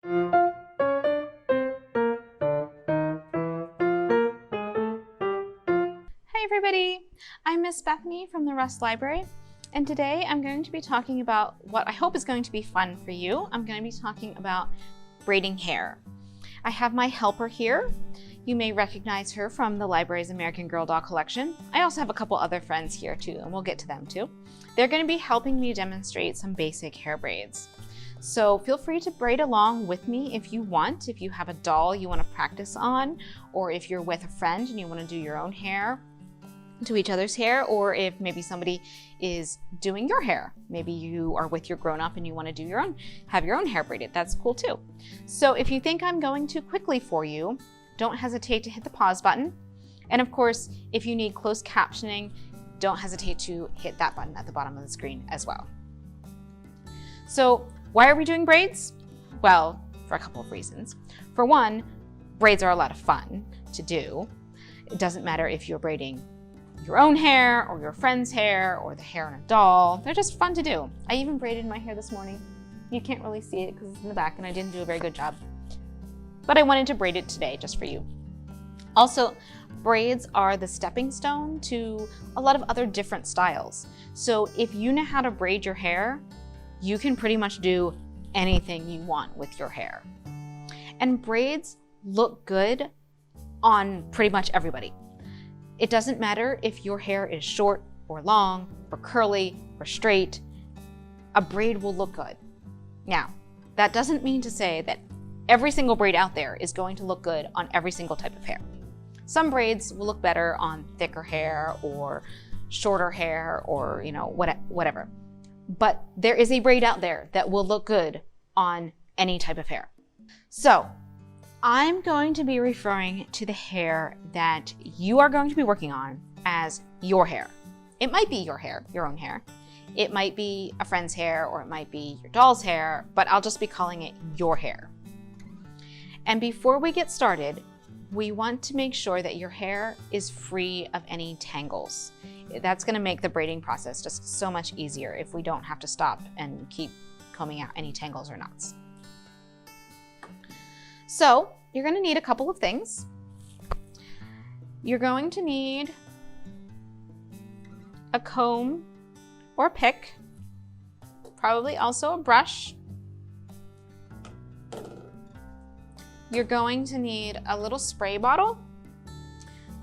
Hi everybody, I'm Miss Bethany from the Rust Library, and today I'm going to be talking about what I hope is going to be fun for you. I'm going to be talking about braiding hair. I have my helper here. You may recognize her from the library's American Girl doll collection. I also have a couple other friends here too, and we'll get to them too. They're going to be helping me demonstrate some basic hair braids. So feel free to braid along with me if you want, if you have a doll you want to practice on, or if you're with a friend and you want to do your own hair, to each other's hair, or if maybe somebody is doing your hair. Maybe you are with your grown-up and you want to do your own, have your own hair braided. That's cool too. So if you think I'm going too quickly for you, don't hesitate to hit the pause button. And of course, if you need closed captioning, don't hesitate to hit that button at the bottom of the screen as well. So why are we doing braids? Well, for a couple of reasons. For one, braids are a lot of fun to do. It doesn't matter if you're braiding your own hair or your friend's hair or the hair on a doll. They're just fun to do. I even braided my hair this morning. You can't really see it because it's in the back and I didn't do a very good job. But I wanted to braid it today just for you. Also, braids are the stepping stone to a lot of other different styles. So if you know how to braid your hair, you can pretty much do anything you want with your hair. And braids look good on pretty much everybody. It doesn't matter if your hair is short or long or curly or straight, a braid will look good. Now, that doesn't mean to say that every single braid out there is going to look good on every single type of hair. Some braids will look better on thicker hair or shorter hair or, you know, whatever. But there is a braid out there that will look good on any type of hair. So I'm going to be referring to the hair that you are going to be working on as your hair. It might be your hair, your own hair. It might be a friend's hair or it might be your doll's hair, but I'll just be calling it your hair. And before we get started, we want to make sure that your hair is free of any tangles. That's going to make the braiding process just so much easier if we don't have to stop and keep combing out any tangles or knots. So you're going to need a couple of things. You're going to need a comb or a pick, probably also a brush. You're going to need a little spray bottle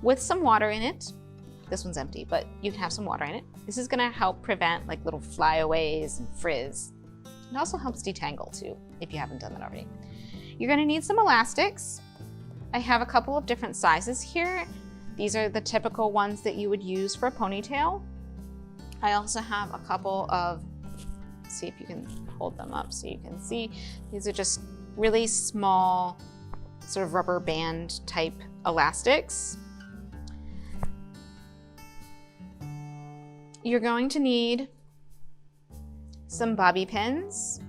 with some water in it. This one's empty, but you can have some water in it. This is going to help prevent like little flyaways and frizz. It also helps detangle too, if you haven't done that already. You're going to need some elastics. I have a couple of different sizes here. These are the typical ones that you would use for a ponytail. I also have a couple of, see if you can hold them up so you can see. These are just really small sort of rubber band type elastics. You're going to need some bobby pins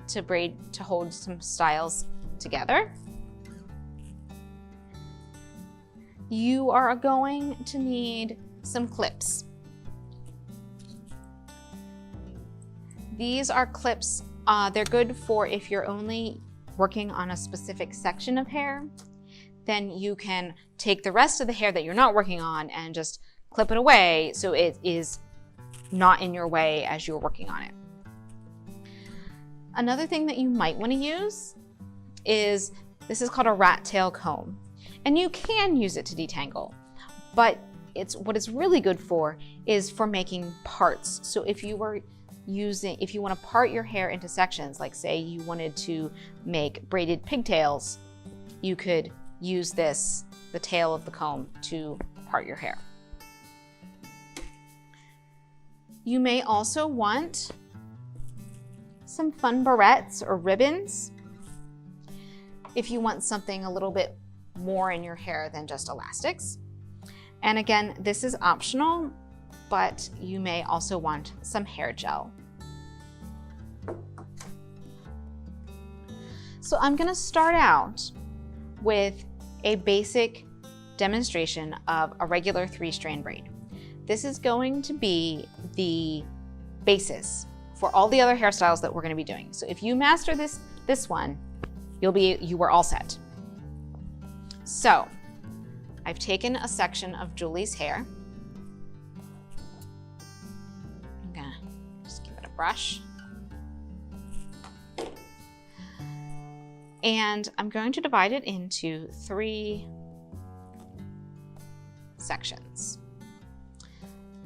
to hold some styles together. You are going to need some clips. These are clips, they're good for if you're only working on a specific section of hair, then you can take the rest of the hair that you're not working on and just clip it away so it is not in your way as you're working on it. Another thing that you might want to use is, this is called a rat tail comb. And you can use it to detangle, but what it's really good for is for making parts. So if you want to part your hair into sections, like say you wanted to make braided pigtails, you could use this, the tail of the comb, to part your hair. You may also want some fun barrettes or ribbons if you want something a little bit more in your hair than just elastics. And again, this is optional, but you may also want some hair gel. So I'm going to start out with a basic demonstration of a regular 3-strand braid. This is going to be the basis for all the other hairstyles that we're going to be doing. So if you master this this one, you were all set. So I've taken a section of Julie's hair. I'm gonna just give it a brush. And I'm going to divide it into 3 sections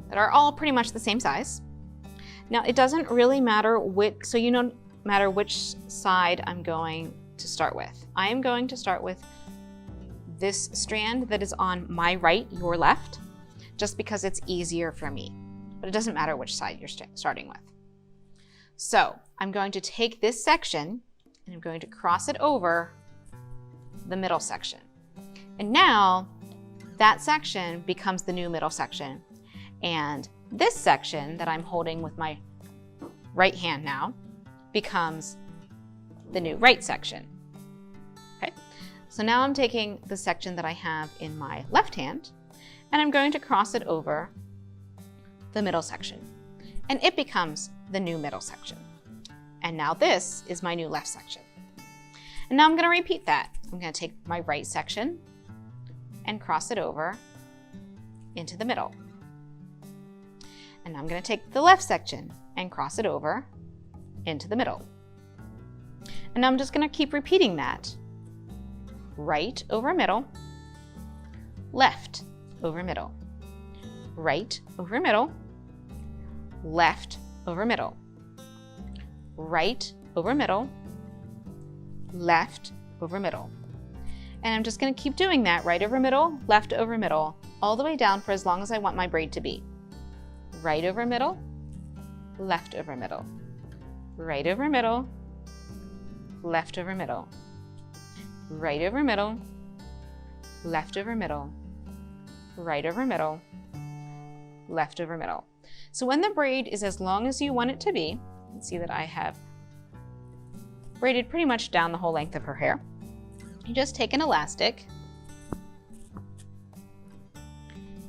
that are all pretty much the same size. Now it doesn't really matter no matter which side I'm going to start with. I am going to start with this strand that is on my right, your left, just because it's easier for me. But it doesn't matter which side you're starting with. So I'm going to take this section and I'm going to cross it over the middle section. And now that section becomes the new middle section. And this section that I'm holding with my right hand now becomes the new right section. Okay, so now I'm taking the section that I have in my left hand and I'm going to cross it over the middle section. And it becomes the new middle section. And now this is my new left section. And now I'm going to repeat that. I'm going to take my right section and cross it over into the middle. And now I'm going to take the left section and cross it over into the middle. And now I'm just going to keep repeating that. Right over middle, left over middle, right over middle, left over middle, right over middle, left over middle. And I'm just going to keep doing that, right over middle, left over middle, all the way down for as long as I want my braid to be. Right over middle, left over middle, right over middle, left over middle, right over middle, left over middle, right over middle, left over middle. So when the braid is as long as you want it to be, you can see that I have braided pretty much down the whole length of her hair. You just take an elastic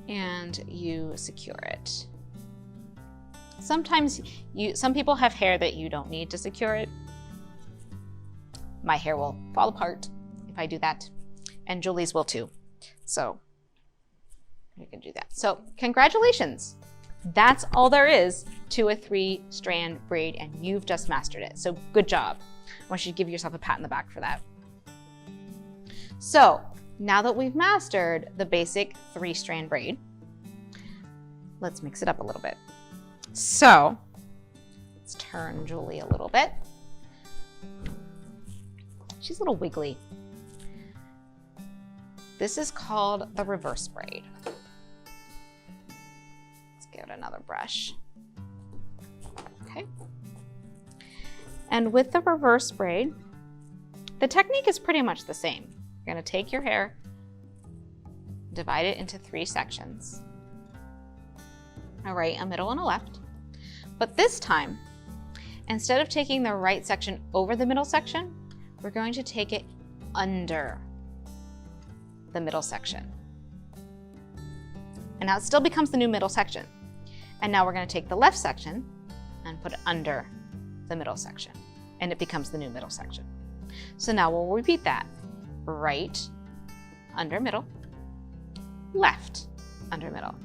and you secure it. Sometimes some people have hair that you don't need to secure it. My hair will fall apart if I do that, and Julie's will too. So you can do that. So congratulations. That's all there is to a 3-strand braid, and you've just mastered it. So good job. I want you to give yourself a pat on the back for that. So now that we've mastered the basic 3-strand braid, let's mix it up a little bit. So let's turn Julie a little bit. She's a little wiggly. This is called the reverse braid. Let's give it another brush. Okay. And with the reverse braid, the technique is pretty much the same. You're going to take your hair, divide it into 3 sections, a right, a middle, and a left. But this time, instead of taking the right section over the middle section, we're going to take it under the middle section. And now it still becomes the new middle section. And now we're going to take the left section and put it under the middle section. And it becomes the new middle section. So now we'll repeat that. Right, under middle, left, under middle,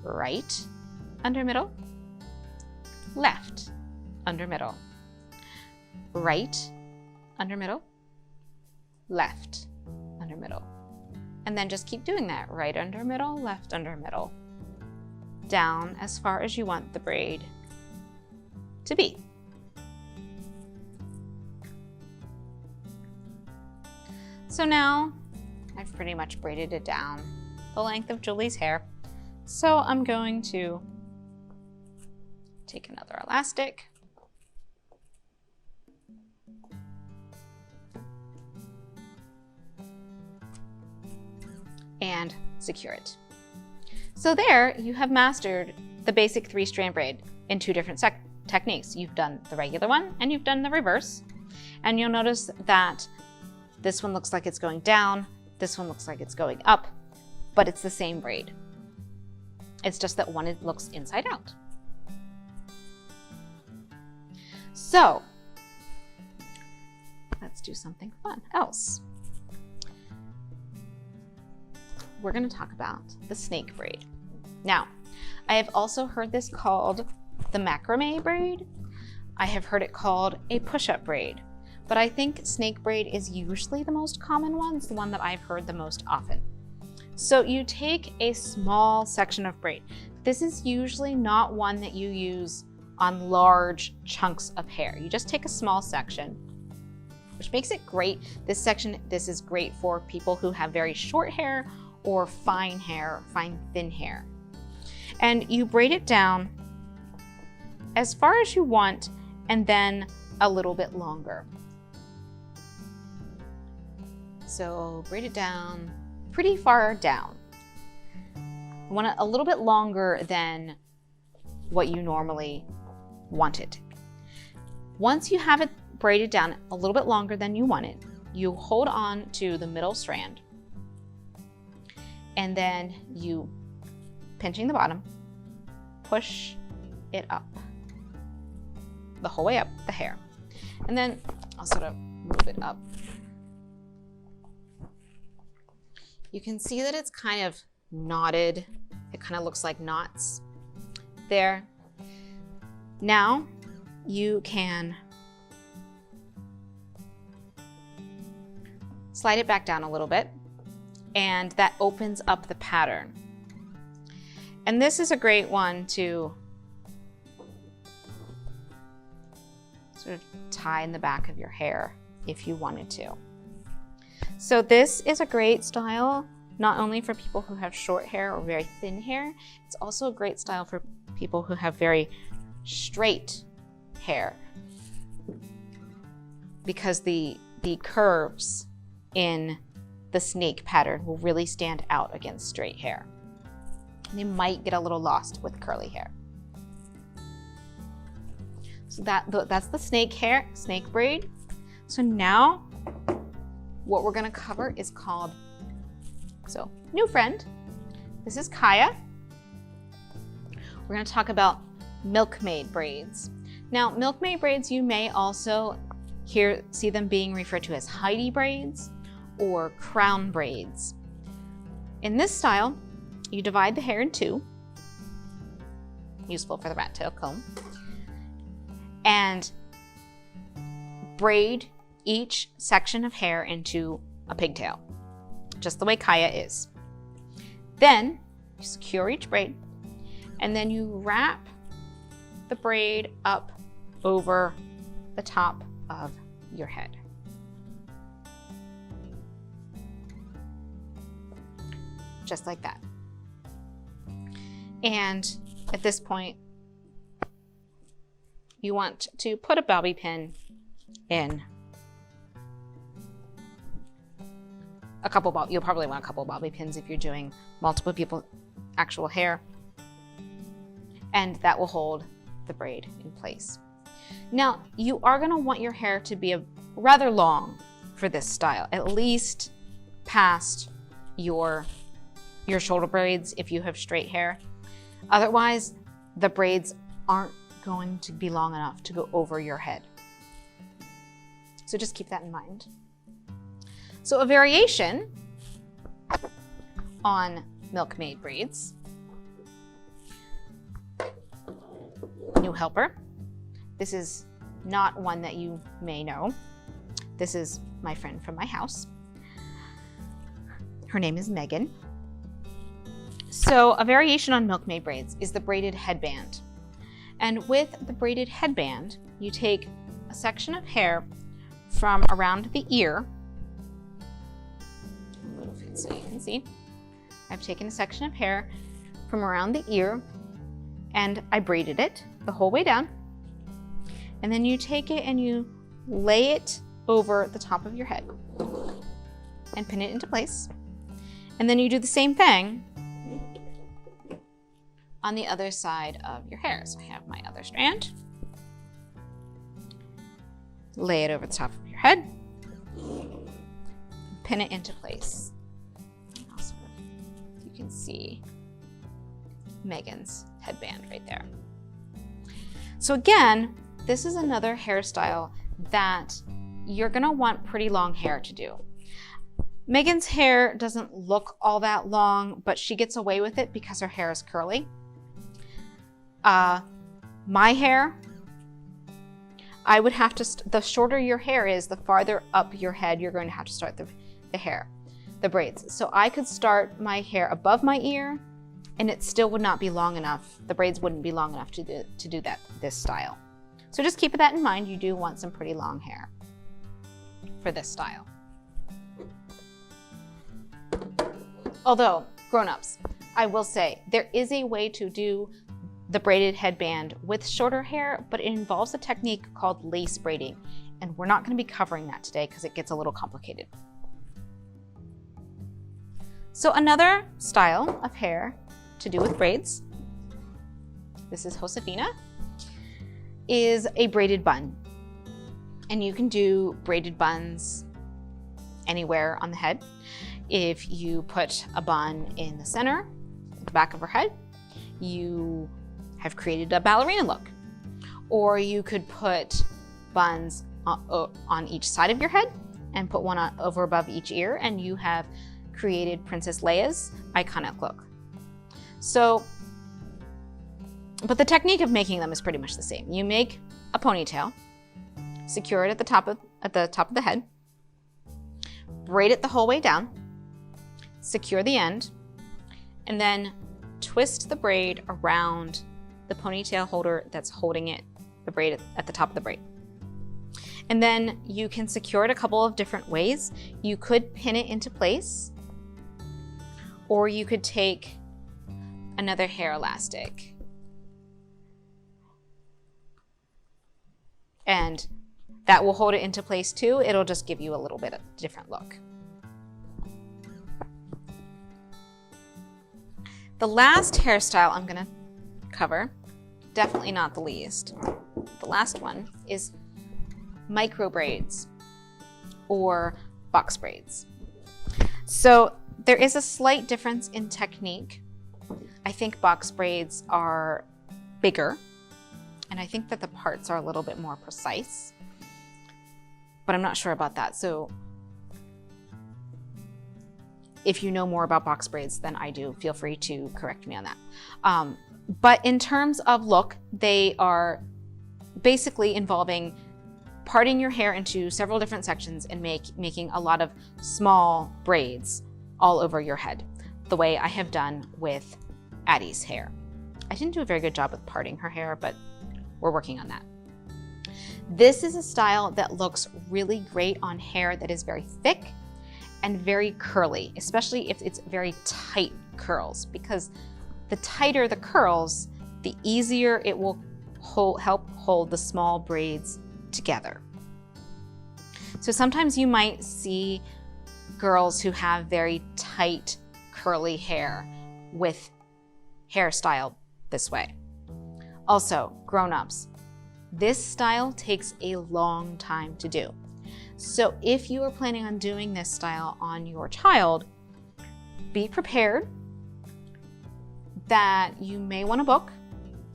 right, under middle, left, under middle, right, under middle, left, under middle. And then just keep doing that. Right under middle, left under middle, down as far as you want the braid to be. So now I've pretty much braided it down the length of Julie's hair. So I'm going to take another elastic and secure it. So there you have mastered the basic 3-strand braid in 2 different techniques. You've done the regular one and you've done the reverse. And you'll notice that this one looks like it's going down, this one looks like it's going up, but it's the same braid. It's just that one looks inside out. So let's do something fun else. We're going to talk about the snake braid. Now, I have also heard this called the macrame braid. I have heard it called a push-up braid, but I think snake braid is usually the most common one. It's the one that I've heard the most often. So you take a small section of braid. This is usually not one that you use on large chunks of hair. You just take a small section, which makes it great. This is great for people who have very short hair or fine hair, fine thin hair. And you braid it down as far as you want and then a little bit longer. So braid it down pretty far down. You want it a little bit longer than what you normally want it. Once you have it braided down a little bit longer than you want it, you hold on to the middle strand and then you, pinching the bottom, push it up, the whole way up the hair. And then I'll sort of move it up. You can see that it's kind of knotted. It kind of looks like knots there. Now you can slide it back down a little bit, and that opens up the pattern. And this is a great one to sort of tie in the back of your hair if you wanted to. So this is a great style, not only for people who have short hair or very thin hair, it's also a great style for people who have very straight hair, because the curves in the snake pattern will really stand out against straight hair. They might get a little lost with curly hair. So that's the snake braid. So now what we're gonna cover is called, so new friend, this is Kaya. We're gonna talk about milkmaid braids. Now, milkmaid braids, you may also see them being referred to as Heidi braids or crown braids. In this style, you divide the hair in two, useful for the rat tail comb, and braid each section of hair into a pigtail, just the way Kaya is. Then you secure each braid, and then you wrap the braid up over the top of your head. Just like that. And at this point, you want to put a bobby pin in a couple, you'll probably want a couple bobby pins if you're doing multiple people, actual hair, and that will hold the braid in place. Now, you are gonna want your hair to be rather long for this style, at least past your shoulder braids if you have straight hair. Otherwise, the braids aren't going to be long enough to go over your head. So just keep that in mind. So a variation on milkmaid braids, new helper. This is not one that you may know. This is my friend from my house. Her name is Megan. So a variation on milkmaid braids is the braided headband. And with the braided headband, you take a section of hair from around the ear. So you can see, I've taken a section of hair from around the ear and I braided it the whole way down. And then you take it and you lay it over the top of your head and pin it into place. And then you do the same thing on the other side of your hair. So I have my other strand, lay it over the top of your head, pin it into place. Also, you can see Megan's headband right there. So again, this is another hairstyle that you're gonna want pretty long hair to do. Megan's hair doesn't look all that long, but she gets away with it because her hair is curly. My hair, I would have to, the shorter your hair is, the farther up your head you're going to have to start the braids. So I could start my hair above my ear and it still would not be long enough. The braids wouldn't be long enough to do this style. So just keep that in mind. You do want some pretty long hair for this style. Although, grown-ups, I will say there is a way to do the braided headband with shorter hair, but it involves a technique called lace braiding, and we're not going to be covering that today because it gets a little complicated. So another style of hair to do with braids, this is Josefina, is a braided bun. And you can do braided buns anywhere on the head. If you put a bun in the center, at the back of her head, you have created a ballerina look. Or you could put buns on each side of your head and put one over above each ear, and you have created Princess Leia's iconic look. So, but the technique of making them is pretty much the same. You make a ponytail, secure it at the top of the head, braid it the whole way down, secure the end, and then twist the braid around the ponytail holder that's holding it, the braid at the top of the braid. And then you can secure it a couple of different ways. You could pin it into place, or you could take another hair elastic and that will hold it into place too. It'll just give you a little bit of a different look. The last hairstyle I'm gonna cover, definitely not the least, the last one is micro braids or box braids. So there is a slight difference in technique. I think box braids are bigger, and I think that the parts are a little bit more precise, but I'm not sure about that. So if you know more about box braids than I do, feel free to correct me on that. But in terms of look, they are basically involving parting your hair into several different sections and making a lot of small braids all over your head, the way I have done with Addie's hair. I didn't do a very good job with parting her hair, but we're working on that. This is a style that looks really great on hair that is very thick and very curly, especially if it's very tight curls, because the tighter the curls, the easier it will help hold the small braids together. So sometimes you might see girls who have very tight curly hair with hairstyle this way. Also, grown-ups, this style takes a long time to do. So if you are planning on doing this style on your child, be prepared that you may want a book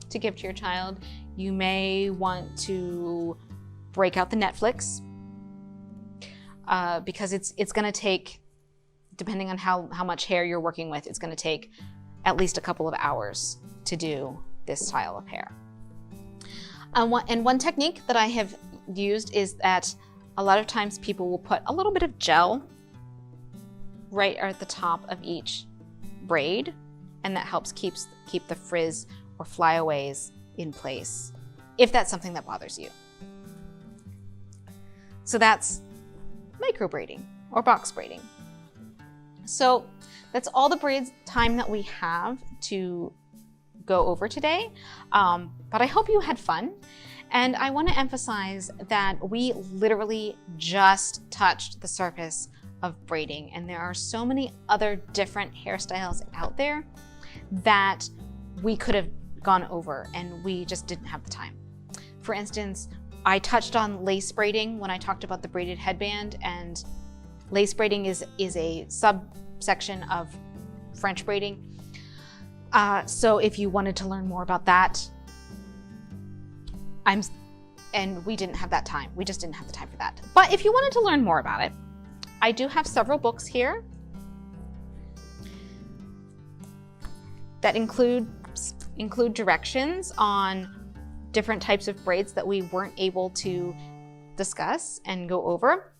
to give to your child. You may want to break out the Netflix because it's going to take, depending on how much hair you're working with, it's going to take at least a couple of hours to do this style of hair. And one technique that I have used is that a lot of times people will put a little bit of gel right at the top of each braid, and that helps keep the frizz or flyaways in place, if that's something that bothers you. So that's micro braiding or box braiding. So that's all the braids time that we have to go over today, but I hope you had fun. And I want to emphasize that we literally just touched the surface of braiding, and there are so many other different hairstyles out there that we could have gone over and we just didn't have the time. For instance, I touched on lace braiding when I talked about the braided headband, and lace braiding is a subsection of French braiding. So if you wanted to learn more about that, I'm and we didn't have that time. We just didn't have the time for that. But if you wanted to learn more about it, I do have several books here that include directions on different types of braids that we weren't able to discuss and go over.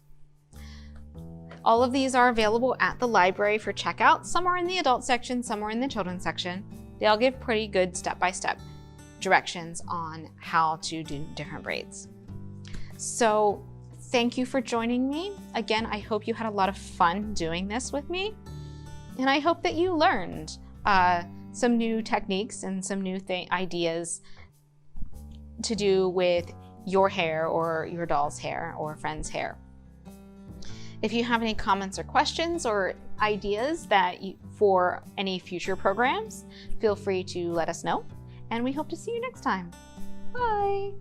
All of these are available at the library for checkout. Some are in the adult section, some are in the children's section. They all give pretty good step-by-step directions on how to do different braids. So thank you for joining me. Again, I hope you had a lot of fun doing this with me. And I hope that you learned some new techniques and some new ideas to do with your hair or your doll's hair or friend's hair. If you have any comments or questions or ideas for any future programs, feel free to let us know, and we hope to see you next time. Bye!